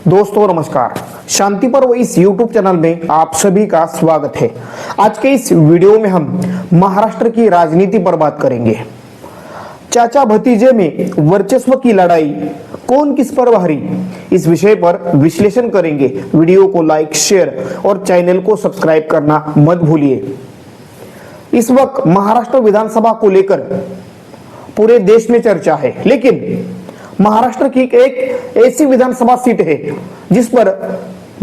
दोस्तों नमस्कार। शांति पर्व इस YouTube चैनल में आप सभी का स्वागत है। आज के इस वीडियो में हम महाराष्ट्र की राजनीति पर बात करेंगे। चाचा भतीजे में वर्चस्व की लड़ाई, कौन किस पर भारी, इस विषय पर विश्लेषण करेंगे। वीडियो को लाइक, शेयर और चैनल को सब्सक्राइब करना मत भूलिए। इस वक्त महाराष्ट्र विधानसभा को लेकर पूरे देश में चर्चा है, लेकिन महाराष्ट्र की एक ऐसी विधानसभा सीट है जिस पर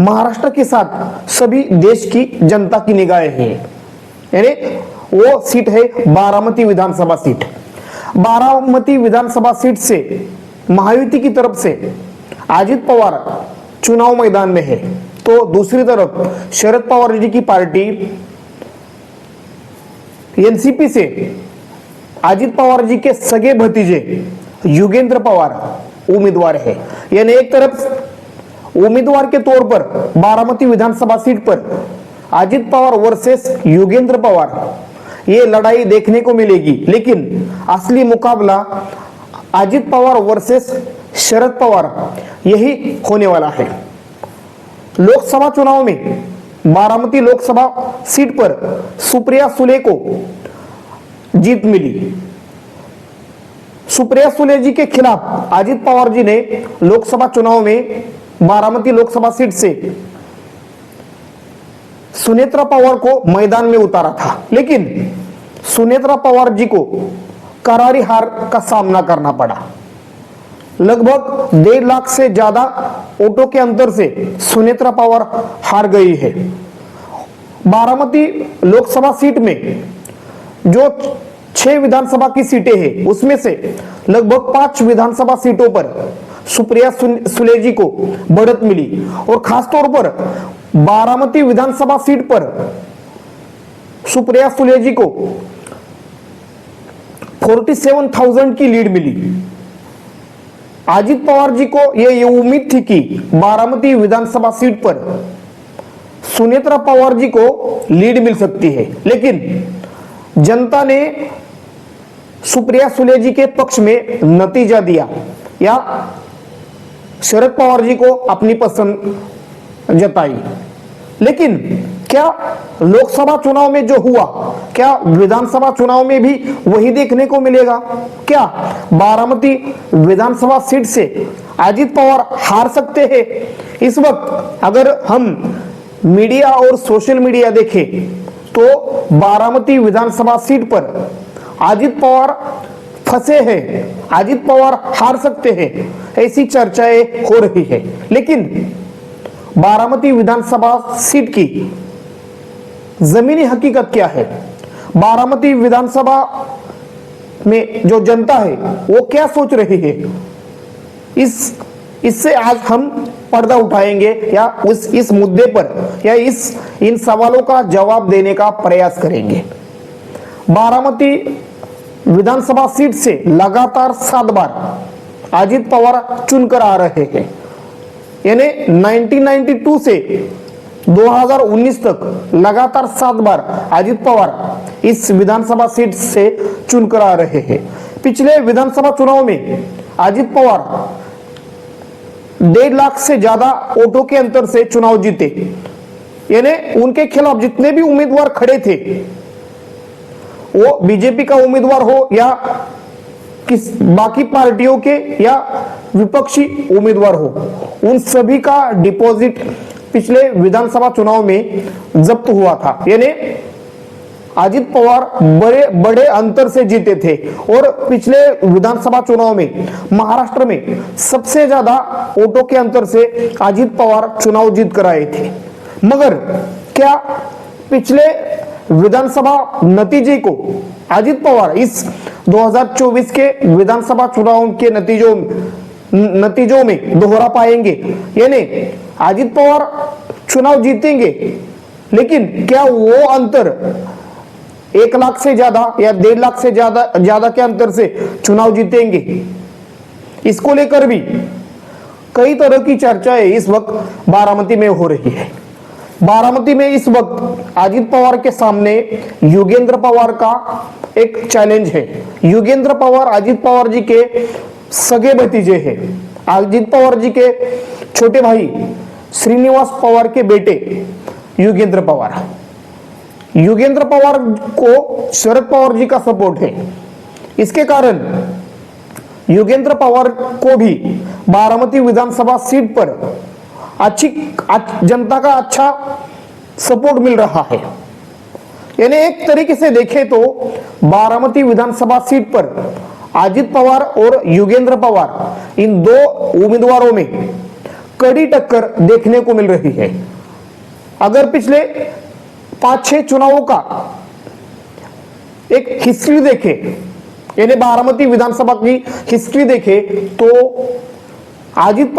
महाराष्ट्र के साथ सभी देश की जनता की निगाहें हैं। यानी वो सीट है बारामती विधानसभा सीट। बारामती विधानसभा सीट से महायुति की तरफ से अजित पवार चुनाव मैदान में है, तो दूसरी तरफ शरद पवार जी की पार्टी एनसीपी से अजित पवार जी के सगे भतीजे योगेंद्र पवार उम्मीदवार है। यानी एक तरफ उम्मीदवार के तौर पर बारामती विधानसभा सीट पर अजित पवार वर्सेस योगेंद्र पवार ये लड़ाई देखने को मिलेगी, लेकिन असली मुकाबला अजित पवार वर्सेस शरद पवार यही होने वाला है। लोकसभा चुनाव में बारामती लोकसभा सीट पर सुप्रिया सुले को जीत मिली। सुप्रिया सुले जी के खिलाफ अजित पवार जी ने लोकसभा चुनाव में बारामती लोकसभा सीट से सुनेत्रा पवार को मैदान में उतारा था, लेकिन सुनेत्रा पवार जी को करारी हार का सामना करना पड़ा। लगभग 1.5 लाख से ज्यादा वोटों के अंतर से सुनेत्रा पवार हार गई है। बारामती लोकसभा सीट में जो 6 विधानसभा की सीटें हैं, उसमें से लगभग 5 विधानसभा सीटों पर सुप्रिया सुले जी को बढ़त मिली और खासतौर पर बारामती विधानसभा सीट पर सुप्रिया सुले जी को 47,000 की लीड मिली। अजित पवार जी को यह उम्मीद थी कि बारामती विधानसभा सीट पर सुनेत्रा पवार जी को लीड मिल सकती है, लेकिन जनता ने सुप्रिया सुले जी के पक्ष में नतीजा दिया या शरद पवार जी को अपनी पसंद जताई। लेकिन क्या लोकसभा चुनाव में जो हुआ, क्या विधानसभा चुनाव में भी वही देखने को मिलेगा? क्या बारामती विधानसभा सीट से अजित पवार हार सकते हैं? इस वक्त अगर हम मीडिया और सोशल मीडिया देखें तो बारामती विधानसभा सीट पर अजित पवार फंसे हैं, अजित पवार हार सकते हैं, ऐसी चर्चाएं हो रही है। लेकिन बारामती विधानसभा सीट की जमीनी हकीकत क्या है? बारामती विधानसभा में जो जनता है वो क्या सोच रही है? इससे आज हम पर्दा उठाएंगे या इस मुद्दे पर या इन सवालों का जवाब देने का प्रयास करेंगे। बारामती विधानसभा सीट से लगातार 7 बार अजित पवार चुनकर आ रहे हैं। यानी 1992 से 2019 तक लगातार 7 बार अजित पवार इस विधानसभा सीट से चुनकर आ रहे हैं। पिछले विधानसभा चुनाव में अजित पवार 1.5 लाख से ज्यादा वोटों के अंतर से चुनाव जीते। यानी उनके खिलाफ जितने भी उम्मीदवार खड़े थे, वो बीजेपी का उम्मीदवार हो या बाकी पार्टियों के या विपक्षी उम्मीदवार हो, उन सभी का डिपॉजिट पिछले विधानसभा चुनाव में जब्त हुआ था। यानी अजित पवार बड़े अंतर से जीते थे और पिछले विधानसभा चुनाव में महाराष्ट्र में सबसे ज्यादा वोटों के अंतर से अजित पवार चुनाव जीत कर आए थे। मगर क्या पिछले विधानसभा नतीजे को अजित पवार इस 2024 के विधानसभा चुनाव के नतीजों में दोहरा पाएंगे? यानी अजित पवार चुनाव जीतेंगे, लेकिन क्या वो अंतर 1 लाख से ज्यादा या 1.5 लाख से ज्यादा के अंतर से चुनाव जीतेंगे? इसको लेकर भी कई तरह की चर्चाएं इस वक्त बारामती में हो रही है। बारामती में इस वक्त अजित पवार के सामने योगेंद्र पवार का एक चैलेंज है। योगेंद्र पवार अजित पवार जी के सगे भतीजे हैं। अजित पवार जी के छोटे भाई श्रीनिवास पवार के बेटे योगेंद्र पवार। योगेंद्र पवार को शरद पवार जी का सपोर्ट है। इसके कारण योगेंद्र पवार को भी बारामती विधानसभा सीट पर जनता का अच्छा सपोर्ट मिल रहा है। यानी एक तरीके से देखें तो बारामती विधानसभा सीट पर अजित पवार और योगेंद्र पवार इन दो उम्मीदवारों में कड़ी टक्कर देखने को मिल रही है। अगर पिछले 5-6 चुनावों का एक हिस्ट्री देखे, यानी बारामती विधानसभा की हिस्ट्री देखे, तो अजित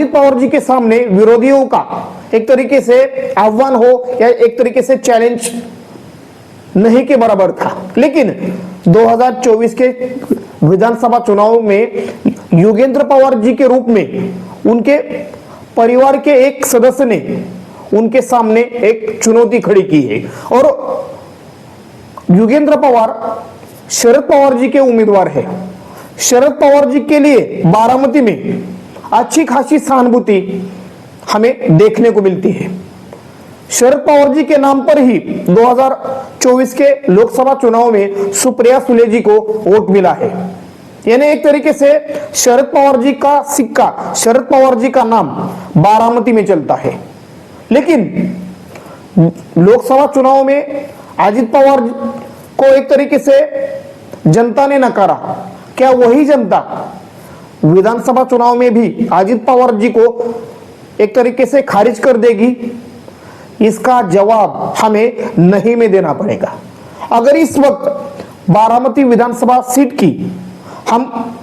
पवार जी के सामने विरोधियों का एक तरीके से आह्वान हो या एक तरीके से चैलेंज नहीं के बराबर था। लेकिन 2024 के विधानसभा चुनाव में योगेंद्र पवार जी के रूप में उनके परिवार के एक सदस्य ने उनके सामने एक चुनौती खड़ी की है और योगेंद्र पवार शरद पवार जी के उम्मीदवार है। शरद पवार जी के लिए बारामती में अच्छी खासी सहानुभूति हमें देखने को मिलती है। शरद पवार जी के नाम पर ही 2024 के लोकसभा चुनाव में सुप्रिया सुले जी को वोट मिला है। यानी एक तरीके से शरद पवार जी का सिक्का, शरद पवार जी का नाम बारामती में चलता है। लेकिन लोकसभा चुनाव में अजित पवार को एक तरीके से जनता ने नकारा। क्या वही जनता विधानसभा चुनाव में भी अजित पवार जी को एक तरीके से खारिज कर देगी? इसका जवाब हमें नहीं में देना पड़ेगा। अगर इस वक्त बारामती विधानसभा सीट की हम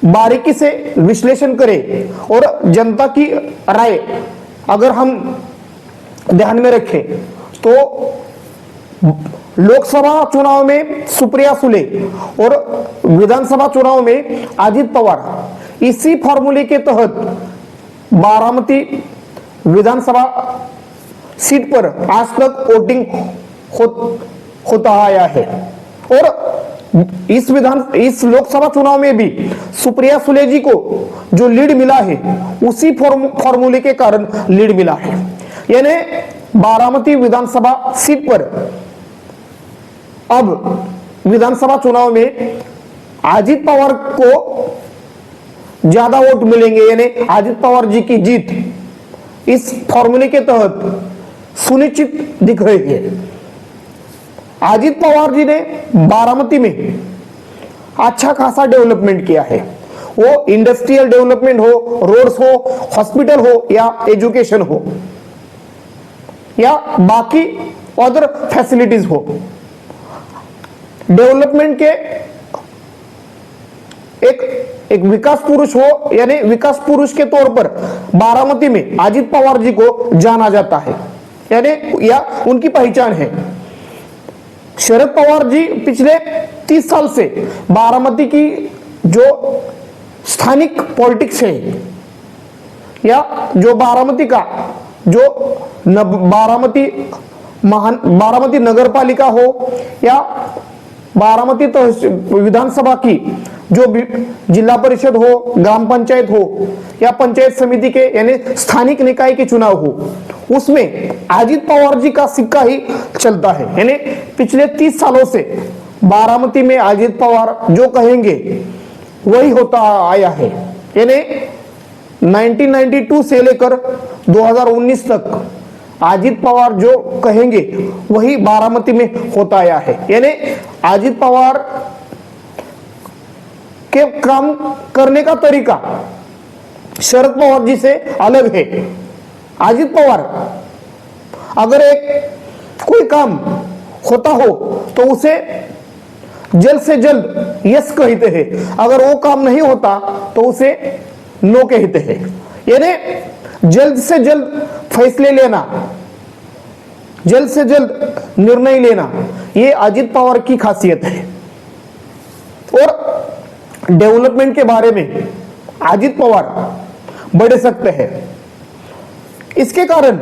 बारीकी से विश्लेषण करें और जनता की राय अगर हम ध्यान में रखें, तो लोकसभा चुनाव में सुप्रिया सुले और विधानसभा चुनाव में अजित पवार, इसी फॉर्मूले के तहत बारामती विधानसभा सीट पर आज तक वोटिंग होता आया है। और इस लोकसभा चुनाव में भी सुप्रिया सुले जी को जो लीड मिला है उसी फॉर्मूले के कारण लीड मिला है। यानी बारामती विधानसभा सीट पर अब विधानसभा चुनाव में अजित पवार को ज्यादा वोट मिलेंगे। यानी अजित पवार जी की जीत इस फॉर्मूले के तहत सुनिश्चित दिख रही है। अजित पवार जी ने बारामती में अच्छा खासा डेवलपमेंट किया है, वो इंडस्ट्रियल डेवलपमेंट हो, रोड्स हो, हॉस्पिटल हो या एजुकेशन हो या बाकी अदर फैसिलिटीज हो। डेवलपमेंट के एक विकास पुरुष हो, यानी विकास पुरुष के तौर पर बारामती में अजित पवार जी को जाना जाता है, यानी या उनकी पहचान है। शरद पवार जी पिछले 30 साल से बारामती की जो स्थानिक पॉलिटिक्स है या जो बारामती का जो बारामती नगर पालिका हो या बारामती विधानसभा की जो जिला परिषद हो, ग्राम पंचायत हो या पंचायत समिति के यानी स्थानिक निकाय के चुनाव हो, उसमें अजित पवार जी का सिक्का ही चलता है। यानी पिछले 30 सालों से बारामती में अजित पवार जो कहेंगे वही होता आया है। यानी 1992 से लेकर 2019 तक अजित पवार जो कहेंगे वही बारामती में होता आया है। यानी अजित पवार के काम करने का तरीका शरद पवार जी से अलग है। अजित पवार अगर कोई काम होता हो तो उसे जल्द से जल्द यस कहते हैं, अगर वो काम नहीं होता तो उसे नो कहते हैं। यानी जल्द से जल्द फैसले लेना, जल्द से जल्द निर्णय लेना, ये अजित पवार की खासियत है। और डेवलपमेंट के बारे में अजित पवार बढ़ सकते हैं। इसके कारण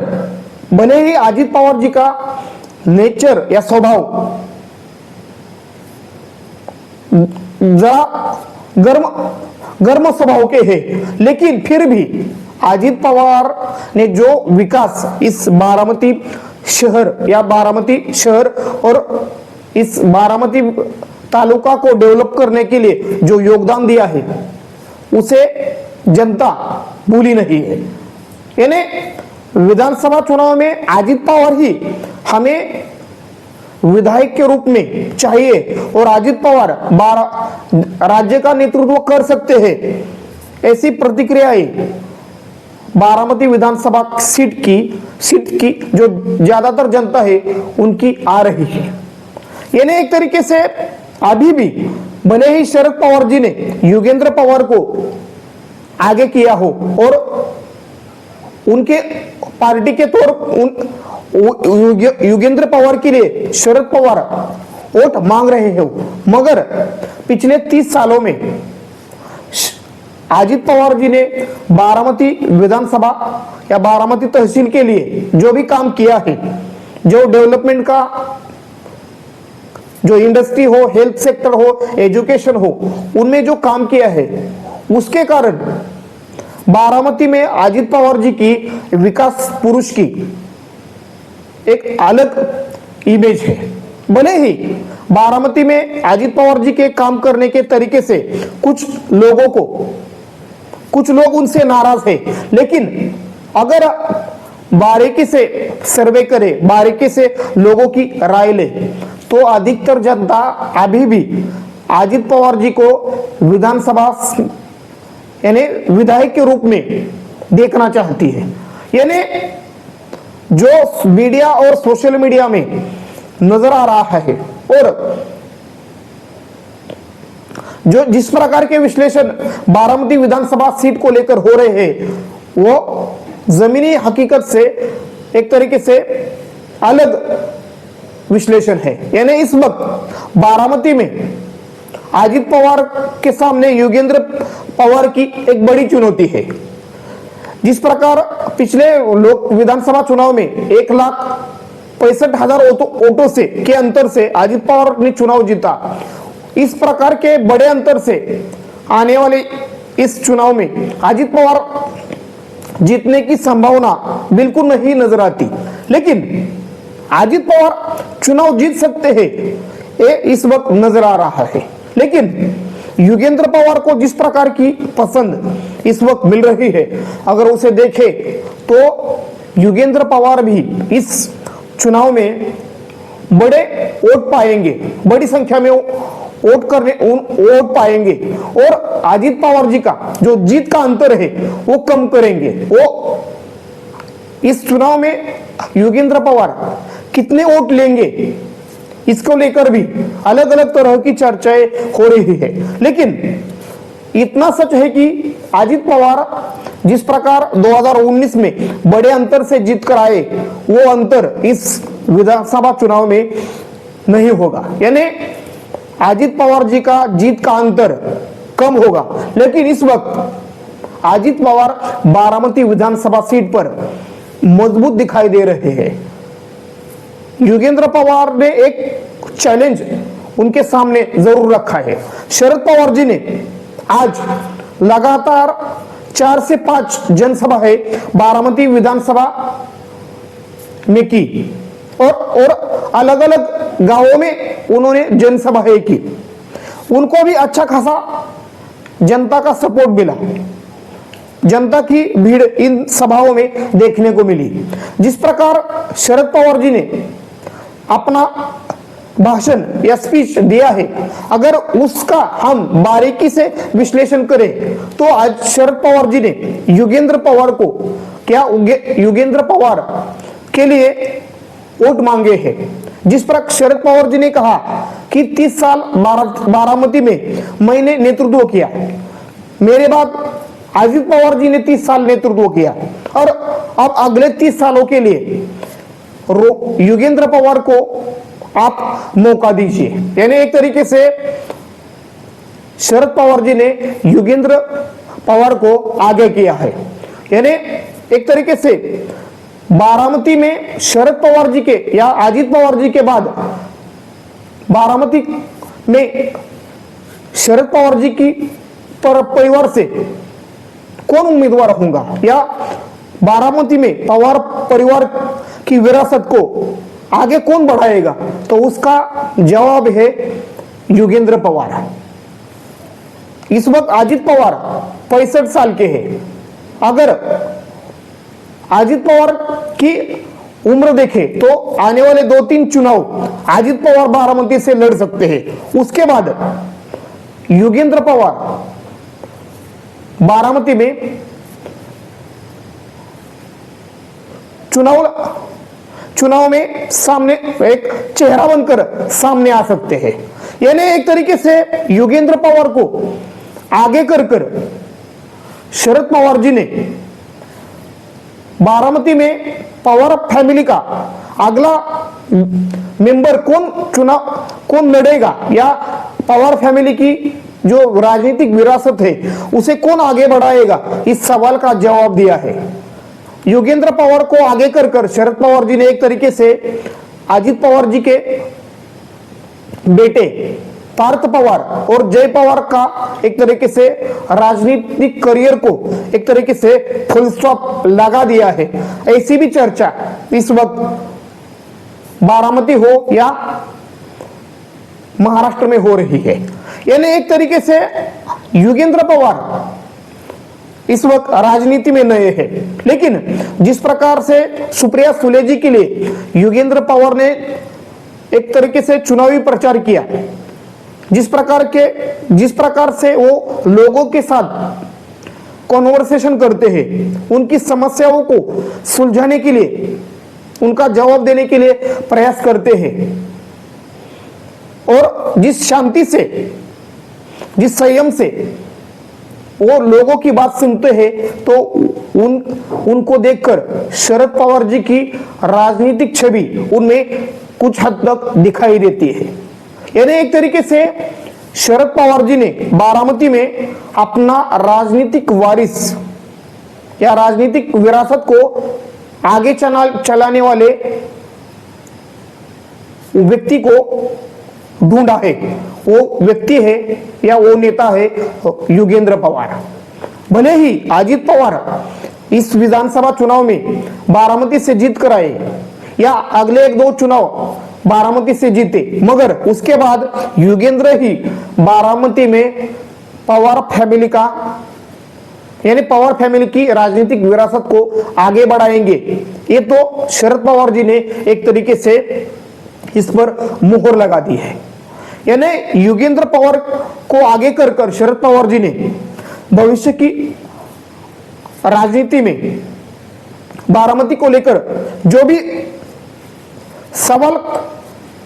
भले ही अजित पवार जी का नेचर या स्वभाव जरा गर्म स्वभाव के हैं, लेकिन फिर भी अजित पवार ने जो विकास इस बारामती शहर या बारामती शहर और इस बारामती तालुका को डेवलप करने के लिए जो योगदान दिया है उसे जनता भूली नहीं है। यानी विधानसभा चुनाव में अजित पवार ही हमें विधायक के रूप में चाहिए और अजित पवार राज्य का नेतृत्व कर सकते हैं, ऐसी प्रतिक्रियाएं बारामती विधानसभा सीट की जो ज्यादातर जनता है उनकी आ रही है। यानी एक तरीके से अभी भी भले ही शरद पवार जी ने योगेंद्र पवार को आगे किया हो और उनके पार्टी के योगेंद्र पवार के लिए शरद पवार वोट मांग रहे हो, मगर पिछले 30 सालों में अजित पवार जी ने बारामती विधानसभा या बारामती तहसील के लिए जो भी काम किया है, जो डेवलपमेंट का, जो इंडस्ट्री हो, हेल्थ सेक्टर हो, एजुकेशन हो, उनमें जो काम किया है उसके कारण बारामती में अजित पवार जी की विकास पुरुष की एक अलग इमेज है। भले ही बारामती में अजित पवार जी के काम करने के तरीके से कुछ लोग उनसे नाराज है, लेकिन अगर बारीकी से सर्वे करे, बारीकी से लोगों की राय ले, तो अधिकतर जनता अभी भी अजित पवार जी को विधानसभा यानी विधायक के रूप में देखना चाहती है। यानी जो मीडिया और सोशल मीडिया में नजर आ रहा है और जो जिस प्रकार के विश्लेषण बारामती विधानसभा सीट को लेकर हो रहे हैं, वो जमीनी हकीकत से एक तरीके से अलग विश्लेषण है। यानी इस वक्त बारामती में अजित पवार के सामने योगेंद्र पवार की एक बड़ी चुनौती है। जिस प्रकार पिछले लोक विधानसभा चुनाव में 1,65,000 वोटों से के अंतर से अजित पवार ने चुनाव जीता, इस प्रकार के बड़े अंतर से आने वाले इस चुनाव में अजित पवार जीतने की संभावना बिल्कुल नहीं नजर आती। लेकिन अजित पवार चुनाव जीत सकते हैं, ये इस वक्त नजर आ रहा है। लेकिन योगेंद्र पवार को जिस प्रकार की पसंद इस वक्त मिल रही है, अगर उसे देखे तो योगेंद्र पवार भी इस चुनाव में बड़े वोट पाएंगे, बड़ी संख्या में वोट पाएंगे और अजित पवार जी का जो जीत का अंतर है वो कम करेंगे। वो इस चुनाव में योगेंद्र पवार कितने वोट लेंगे इसको लेकर भी अलग अलग तरह की चर्चाएं हो रही है। लेकिन इतना सच है कि अजित पवार जिस प्रकार 2019 में बड़े अंतर से जीत कर आए, वो अंतर इस विधानसभा चुनाव में नहीं होगा। यानी अजित पवार जी का जीत का अंतर कम होगा। लेकिन इस वक्त अजित पवार बारामती विधानसभा सीट पर मजबूत दिखाई दे रहे हैं। योगेंद्र पवार ने एक चैलेंज उनके सामने जरूर रखा है। शरद पवार जी ने आज लगातार 4 से 5 जनसभाएं बारामती विधानसभा में की और अलग अलग गांवों में उन्होंने जनसभाएं की। उनको भी अच्छा खासा जनता का सपोर्ट मिला, जनता की भीड़ इन सभाओं में देखने को मिली। जिस प्रकार शरद पवार जी ने अपना भाषण या स्पीच दिया है, अगर उसका हम बारीकी से विश्लेषण करें तो आज शरद पवार जी ने योगेंद्र पवार को योगेंद्र पवार के लिए वोट मांगे हैं। जिस पर शरद पवार जी ने कहा कि 30 साल बारामती में मैंने नेतृत्व किया, मेरे बाद अजित पवार जी ने 30 साल नेतृत्व किया और अब अगले 30 सालों के लिए योगेंद्र पवार को आप मौका दीजिए। यानी एक तरीके से शरद पवार जी ने योगेंद्र पवार को आगे किया है। यानी एक तरीके से बारामती में शरद पवार जी के या अजित पवार जी के बाद बारामती में शरद पवार जी की परिवार से कौन उम्मीदवार होगा, या बारामती में पवार परिवार की विरासत को आगे कौन बढ़ाएगा, तो उसका जवाब है योगेंद्र पवार। इस वक्त अजित पवार 65 साल के हैं। अगर अजित पवार की उम्र देखें तो आने वाले 2-3 चुनाव अजित पवार बारामती से लड़ सकते हैं। उसके बाद योगेंद्र पवार बारामती में चुनाव में सामने एक चेहरा बनकर सामने आ सकते हैं। यानी एक तरीके से योगेंद्र पवार को आगे कर शरद पवार जी ने बारामती में पवार फैमिली का अगला मेंबर कौन लड़ेगा, या पवार फैमिली की जो राजनीतिक विरासत है उसे कौन आगे बढ़ाएगा, इस सवाल का जवाब दिया है। योगेंद्र पवार को आगे कर शरद पवार जी ने एक तरीके से अजित पवार जी के बेटे पार्थ पवार और जय पवार का एक तरीके से राजनीतिक करियर को एक तरीके से फुल स्टॉप लगा दिया है। ऐसी भी चर्चा इस वक्त बारामती हो या महाराष्ट्र में हो रही है। यानी एक तरीके से योगेंद्र पवार इस वक्त राजनीति में नए हैं, लेकिन जिस प्रकार से सुप्रिया सुले जी के लिए योगेंद्र पवार ने एक तरीके से चुनावी प्रचार किया, जिस प्रकार से वो लोगों के साथ कॉन्वर्सेशन करते हैं, उनकी समस्याओं को सुलझाने के लिए, उनका जवाब देने के लिए प्रयास करते हैं, और जिस शांति से, जिस संयम से वो लोगों की बात सुनते हैं, तो उनको देखकर शरद पवार जी की राजनीतिक छवि उनमें कुछ हद तक दिखाई देती है। यानी एक तरीके से शरद पवार जी ने बारामती में अपना राजनीतिक वारिस या राजनीतिक विरासत को आगे चलाने वाले व्यक्ति को ढूंढा है। वो व्यक्ति है या वो नेता है योगेंद्र पवार। भले ही अजित पवार इस विधानसभा चुनाव में बारामती से जीत कर आए या अगले 1-2 चुनाव बारामती से जीते, मगर उसके बाद योगेंद्र ही बारामती में पवार फैमिली का यानी पवार फैमिली की राजनीतिक विरासत को आगे बढ़ाएंगे। ये तो शरद पवार जी ने एक तरीके से इस पर मुहर लगा दी है। यानी योगेंद्र पवार को आगे कर शरद पवार जी ने भविष्य की राजनीति में बारामती को लेकर जो भी सवाल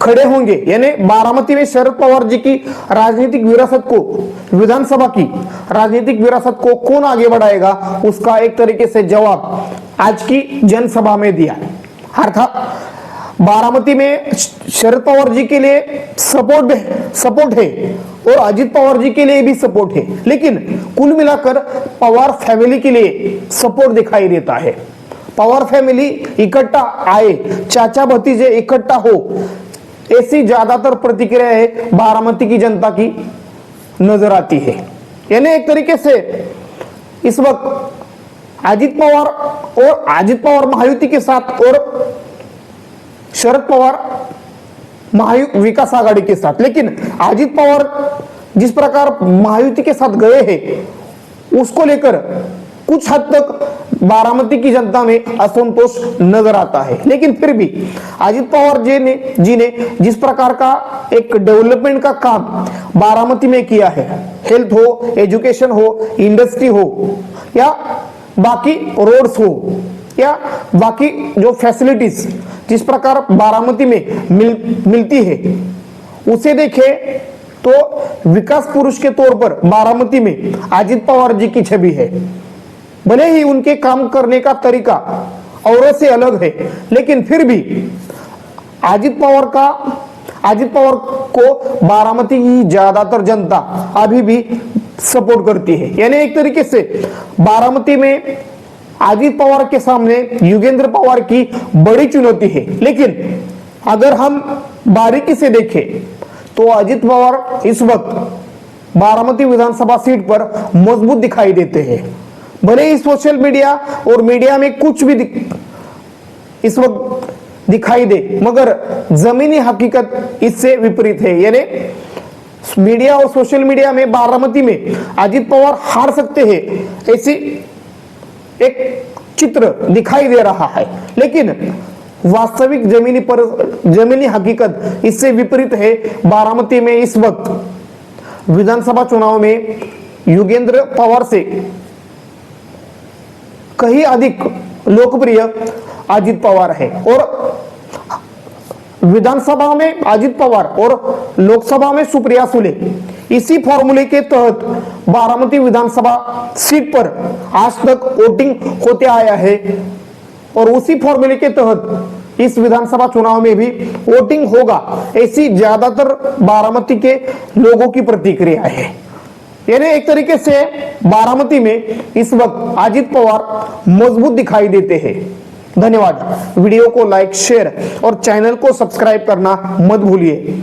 खड़े होंगे, यानी बारामती में शरद पवार जी की राजनीतिक विरासत को, विधानसभा की राजनीतिक विरासत को कौन आगे बढ़ाएगा, उसका एक तरीके से जवाब आज की जनसभा में दिया। अर्थात बारामती में शरद पवार जी के लिए सपोर्ट है और अजित पवार जी के लिए भी सपोर्ट है, लेकिन कुल मिलाकर पवार फैमिली के लिए सपोर्ट दिखाई देता है। पवार फैमिली इकट्ठा आए, चाचा भतीजे इकट्ठा हो, ऐसी ज्यादातर प्रतिक्रिया है बारामती की जनता की नजर आती है। यानी एक तरीके से इस वक्त अजित पवार महायुति के साथ और शरद पवार विकास आघाड़ी के साथ, लेकिन अजित पवार जिस प्रकार महायुति के साथ गए हैं उसको लेकर कुछ हद तक बारामती की जनता में असंतोष नजर आता है। लेकिन फिर भी अजित पवार जी ने जिस प्रकार का एक डेवलपमेंट का काम बारामती में किया है, हेल्थ हो, एजुकेशन हो, इंडस्ट्री हो या बाकी रोड्स हो या बाकी जो फैसिलिटीज जिस प्रकार बारामती में मिलती है, उसे देखे तो विकास पुरुष के तौर पर बारामती में अजित पवार जी की छवि है। भले ही उनके काम करने का तरीका औरों से अलग है, लेकिन फिर भी अजित पवार को बारामती की ज्यादातर जनता अभी भी सपोर्ट करती है। यानी एक तरीके से बारामती में अजित पवार के सामने योगेंद्र पवार की बड़ी चुनौती है। लेकिन अगर हम बारीकी से देखें तो अजित पवार इस वक्त बारामती विधानसभा सीट पर मजबूत दिखाई देते हैं। भले ही सोशल मीडिया और मीडिया में कुछ भी इस वक्त दिखाई दे, मगर जमीनी हकीकत इससे विपरीत है। यानी मीडिया और सोशल मीडिया में बारामती में अजित पवार हार सकते हैं, ऐसी एक चित्र दिखाई दे रहा है, लेकिन वास्तविक जमीनी हकीकत इससे विपरीत है। बारामती में इस वक्त विधानसभा चुनाव में योगेंद्र पवार से कहीं अधिक लोकप्रिय अजित पवार है, और विधानसभा में अजित पवार और लोकसभा में सुप्रिया सुले। इसी फॉर्मूले के तहत बारामती विधानसभा सीट पर आज तक वोटिंग होते आया है, और उसी फॉर्मूले के तहत इस विधानसभा चुनाव में भी वोटिंग होगा, ऐसी ज्यादातर बारामती के लोगों की प्रतिक्रिया है। यानी एक तरीके से बारामती में इस वक्त अजित पवार मजबूत दिखाई देते हैं। धन्यवाद। वीडियो को लाइक, शेयर और चैनल को सब्सक्राइब करना मत भूलिए।